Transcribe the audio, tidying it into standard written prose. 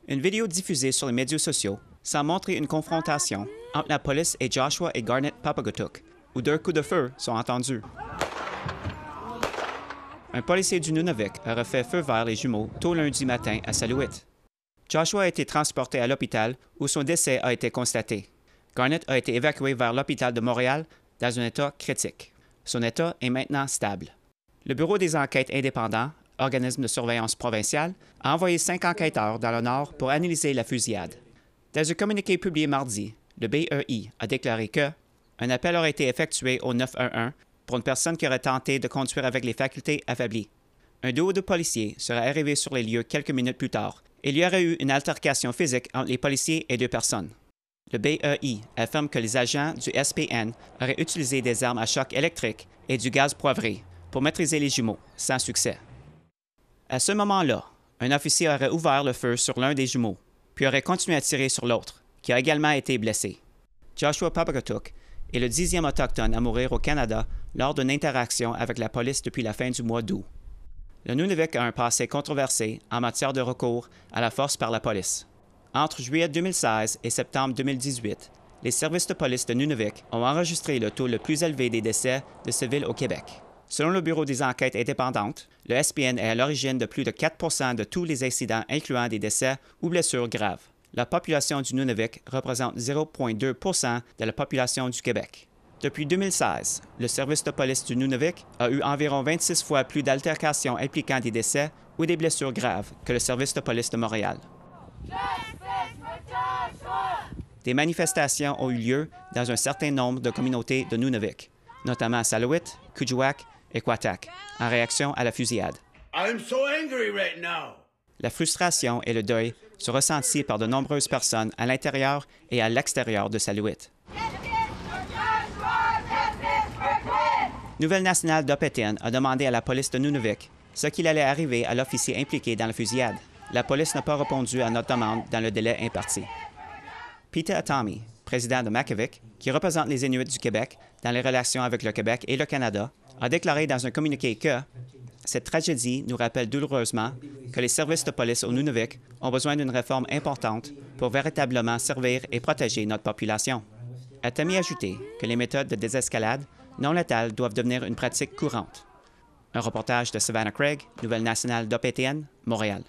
Une vidéo diffusée sur les médias sociaux semble montrer une confrontation entre la police et Joshua et Garnet Papagotuk, où deux coups de feu sont entendus. Un policier du Nunavik aurait fait feu vers les jumeaux tôt lundi matin à Salouit. Joshua a été transporté à l'hôpital où son décès a été constaté. Garnet a été évacué vers l'hôpital de Montréal dans un état critique. Son état est maintenant stable. Le Bureau des enquêtes indépendants, organisme de surveillance provincial, a envoyé 5 enquêteurs dans le Nord pour analyser la fusillade. Dans un communiqué publié mardi, le BEI a déclaré que un appel aurait été effectué au 911 pour une personne qui aurait tenté de conduire avec les facultés affaiblies. Un duo de policiers serait arrivé sur les lieux quelques minutes plus tard et il y aurait eu une altercation physique entre les policiers et deux personnes. Le BEI affirme que les agents du SPN auraient utilisé des armes à choc électrique et du gaz poivré pour maîtriser les jumeaux, sans succès. À ce moment-là, un officier aurait ouvert le feu sur l'un des jumeaux, puis aurait continué à tirer sur l'autre, qui a également été blessé. Joshua Papagotuk est le 10e autochtone à mourir au Canada lors d'une interaction avec la police depuis la fin du mois d'août. Le Nunavik a un passé controversé en matière de recours à la force par la police. Entre juillet 2016 et septembre 2018, les services de police de Nunavik ont enregistré le taux le plus élevé des décès de civils au Québec. Selon le Bureau des enquêtes indépendantes, le SPN est à l'origine de plus de 4 % de tous les incidents incluant des décès ou blessures graves. La population du Nunavik représente 0,2 % de la population du Québec. Depuis 2016, le service de police du Nunavik a eu environ 26 fois plus d'altercations impliquant des décès ou des blessures graves que le service de police de Montréal. Des manifestations ont eu lieu dans un certain nombre de communautés de Nunavik, notamment à Salouit, Kuujjuaq et Qatak, en réaction à la fusillade. I'm so angry right now. La frustration et le deuil sont ressentis par de nombreuses personnes à l'intérieur et à l'extérieur de Salouit. Nouvelle nationale d'Opétienne a demandé à la police de Nunavik ce qu'il allait arriver à l'officier impliqué dans la fusillade. La police n'a pas répondu à notre demande dans le délai imparti. Peter Atami, président de Makivik, qui représente les Inuits du Québec dans les relations avec le Québec et le Canada, a déclaré dans un communiqué que cette tragédie nous rappelle douloureusement que les services de police au Nunavik ont besoin d'une réforme importante pour véritablement servir et protéger notre population. Atami a ajouté que les méthodes de désescalade non létales doivent devenir une pratique courante. Un reportage de Savannah Craig, Nouvelle nationale d'Opétienne, Montréal.